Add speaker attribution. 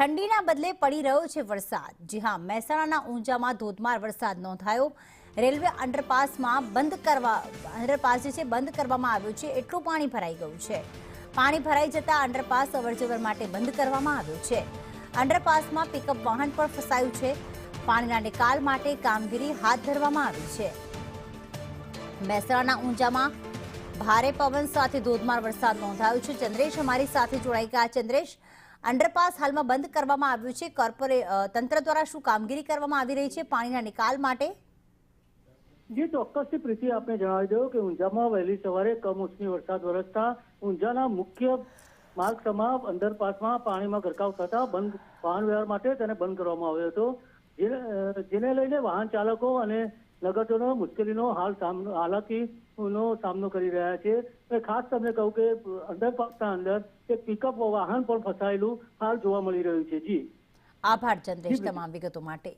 Speaker 1: ઠંડીના બદલે પડી રહ્યો છે વરસાદ। જી હા, મહેસાણાના ઊંઝામાં ધોધમાર વરસાદ નોંધાયો। રેલવે અંડરપાસમાં બંધ કરવામાં આવ્યો છે। એટલું પાણી ભરાઈ ગયું છે। પાણી ભરાઈ જતા અંડરપાસ અવરજવર માટે બંધ કરવામાં આવ્યો છે। અંડરપાસમાં પિકઅપ વાહન પણ ફસાયું છે। પાણીના નિકાલ માટે કામગીરી હાથ ધરવામાં આવી છે। મહેસાણાના ઊંઝામાં ભારે પવન સાથે ધોધમાર વરસાદ નોંધાયો છે। ચંદ્રેશ અમારી સાથે જોડાઈ ગયા। ચંદ્રેશ, અંડરપાસ હાલમાં બંધ કરવામાં આવ્યું છે। તંત્ર દ્વારા શું કામગીરી કરવામાં આવી રહી છે પાણીના નિકાલ માટે?
Speaker 2: જે ચોક્કસથી પ્રીતિ આપને જણાવી દઉં કે ઊંઝામાં વહેલી સવારે કમોસમી વરસાદ વરસતા ઊંઝાના મુખ્ય માર્ગ સમાપ અંડરપાસમાં પાણીમાં ગરકાવ થતા વાહન વ્યવહાર માટે તેને બંધ કરવામાં આવ્યો હતો। જેને લઈને વાહન ચાલકો અને નગરજનો મુશ્કેલીનો હાલાકીનો સામનો કરી રહ્યા છે। ખાસ તમને કહું કે અંડરપાસના અંદર એક પિકઅપ વાહન પણ ફસાયેલું હાલ જોવા મળી રહ્યું છે। જી
Speaker 1: આભાર ચંદ્રેશ તમામ વિગતો માટે।